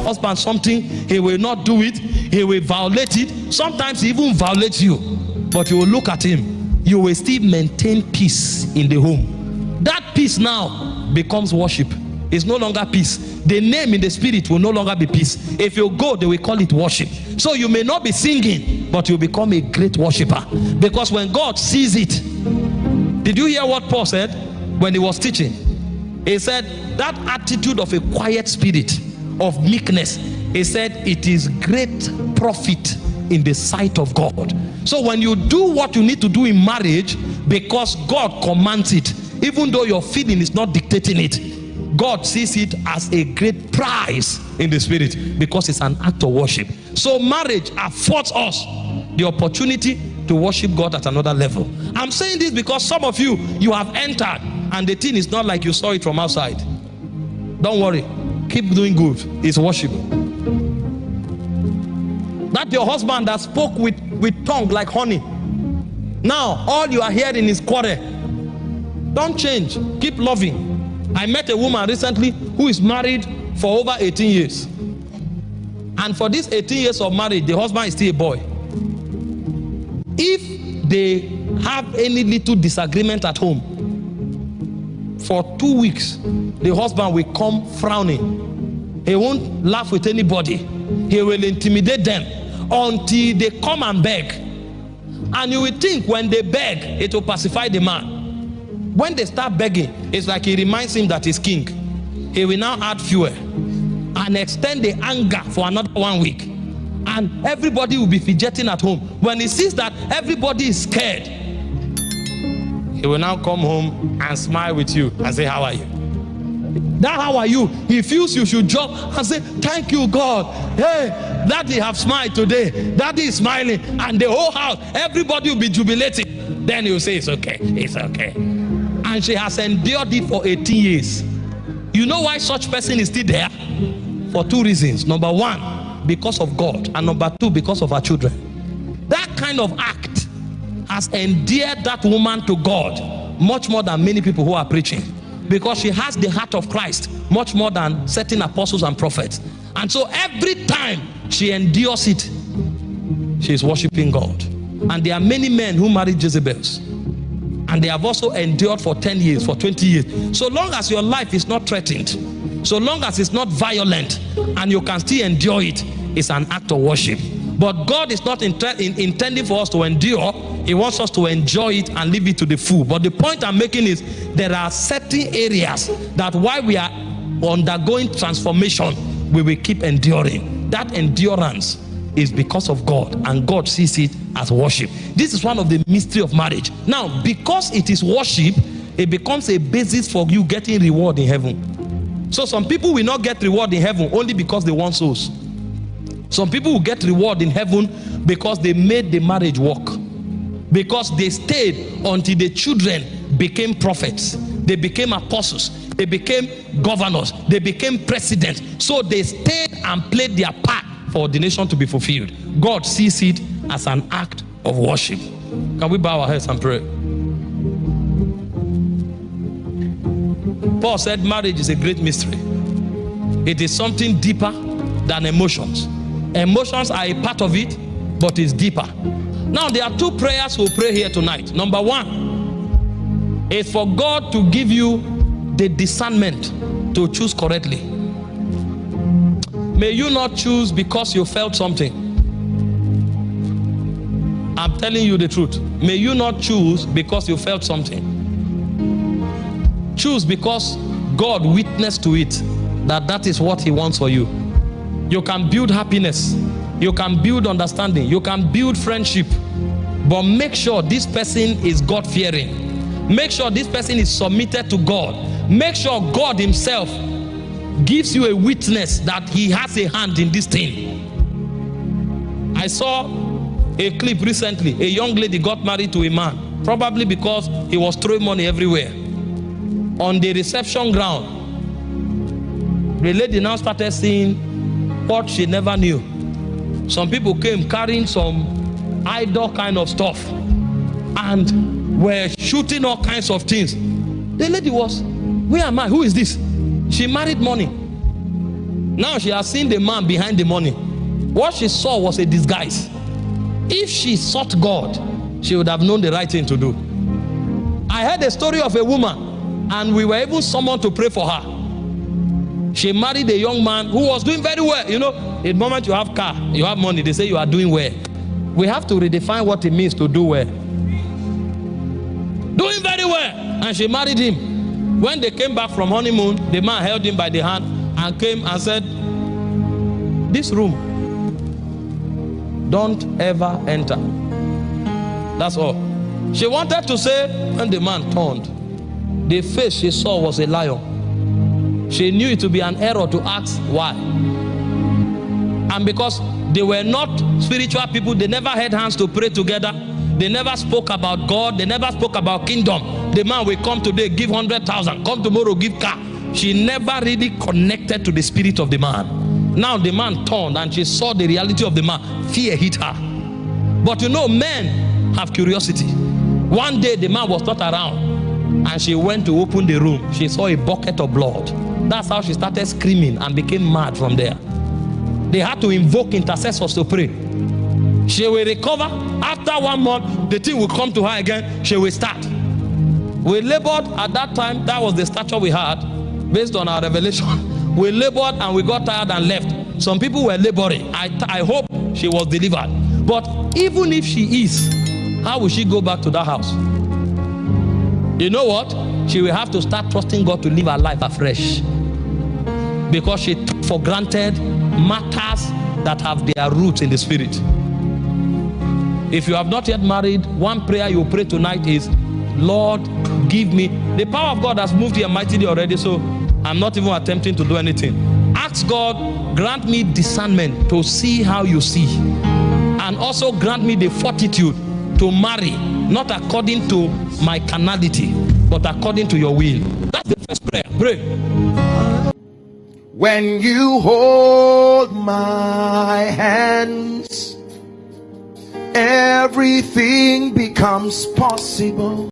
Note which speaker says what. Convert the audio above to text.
Speaker 1: Husband something, he will not do it, he will violate it. Sometimes he even violates you, but you will look at him, you will still maintain peace in the home. That peace now becomes worship. It's no longer peace. The name in the spirit will no longer be peace. If you go, they will call it worship. So you may not be singing, but you become a great worshiper, because when God sees it. Did you hear what Paul said when he was teaching? He said that attitude of a quiet spirit, of meekness, he said it is great profit in the sight of God. So when you do what you need to do in marriage because God commands it, even though your feeling is not dictating it, God sees it as a great prize in the spirit, because it's an act of worship. So marriage affords us the opportunity to worship God at another level. I'm saying this because some of you have entered and the thing is not like you saw it from outside. Don't worry, keep doing good. It's worship. That your husband that spoke with tongue like honey, now all you are hearing is quarrel. Don't change, keep loving. I met a woman recently who is married for over 18 years. And for these 18 years of marriage, the husband is still a boy. If they have any little disagreement at home, for 2 weeks, the husband will come frowning. He won't laugh with anybody. He will intimidate them until they come and beg. And you will think when they beg, it will pacify the man. When they start begging, it's like he reminds him that he's king. He will now add fuel and extend the anger for another 1 week. And everybody will be fidgeting at home. When he sees that everybody is scared, he will now come home and smile with you and say, how are you? That how are you? He feels you should jump and say, thank you, God. Hey, Daddy have smiled today. Daddy is smiling. And the whole house, everybody will be jubilating. Then he will say, it's okay, it's okay. And she has endured it for 18 years. You know why such person is still there? For 2 reasons. Number 1, because of God. And number 2, because of her children. That kind of act has endeared that woman to God much more than many people who are preaching. Because she has the heart of Christ much more than certain apostles and prophets. And so every time she endures it, she is worshiping God. And there are many men who married Jezebels. And they have also endured for 10 years, for 20 years. So long as your life is not threatened, so long as it's not violent, and you can still endure it, it's an act of worship. But God is not intending for us to endure. He wants us to enjoy it and leave it to the full. But the point I'm making is there are certain areas that while we are undergoing transformation, we will keep enduring. That endurance is because of God, and God sees it as worship. This is one of the mystery of marriage. Now, because it is worship, it becomes a basis for you getting reward in heaven. So some people will not get reward in heaven only because they want souls. Some people will get reward in heaven because they made the marriage work, because they stayed until the children became prophets, they became apostles, they became governors, they became presidents. So they stayed and played their part for the nation to be fulfilled. God sees it as an act of worship. Can we bow our heads and pray? Paul said marriage is a great mystery. It is something deeper than emotions. Emotions are a part of it, but it's deeper. Now there are 2 prayers we'll pray here tonight. Number 1 is for God to give you the discernment to choose correctly. May you not choose because you felt something. I'm telling you the truth. May you not choose because you felt something. Choose because God witnessed to it that is what He wants for you. You can build happiness. You can build understanding. You can build friendship. But make sure this person is God-fearing. Make sure this person is submitted to God. Make sure God Himself gives you a witness that He has a hand in this thing. I saw a clip recently. A young lady got married to a man, probably because he was throwing money everywhere. On the reception ground, the lady now started seeing what she never knew. Some people came carrying some idol kind of stuff and were shooting all kinds of things. The lady was, where am I? Who is this? She married money. Now she has seen the man behind the money. What she saw was a disguise. If she sought God, she would have known the right thing to do. I heard a story of a woman, and we were even summoned to pray for her. She married a young man who was doing very well. You know, the moment you have car, you have money, they say you are doing well. We have to redefine what it means to do well. Doing very well. And she married him. When they came back from honeymoon, the man held him by the hand and came and said, this room, don't ever enter. That's all. She wanted to say, when the man turned, the face she saw was a lion. She knew it to be an error to ask why. And because they were not spiritual people, they never had hands to pray together. They never spoke about God. They never spoke about kingdom. The man will come today, give 100,000. Come tomorrow, give car. She never really connected to the spirit of the man. Now the man turned and she saw the reality of the man. Fear hit her. But you know, men have curiosity. One day the man was not around and she went to open the room. She saw a bucket of blood. That's how she started screaming and became mad from there. They had to invoke intercessors to pray. She will recover. After 1 month, the thing will come to her again. She will start. We labored at that time. That was the stature we had based on our revelation. We labored and we got tired and left. Some people were laboring. I hope she was delivered. But even if she is, how will she go back to that house? You know what? She will have to start trusting God to live her life afresh. Because she took for granted matters that have their roots in the spirit. If you have not yet married, one prayer you pray tonight is, Lord, give me. The power of God has moved here mightily already, so I'm not even attempting to do anything. Ask God, grant me discernment to see how you see. And also grant me the fortitude to marry, not according to my carnality, but according to your will. That's the first prayer. Pray.
Speaker 2: When you hold my hands, everything becomes possible.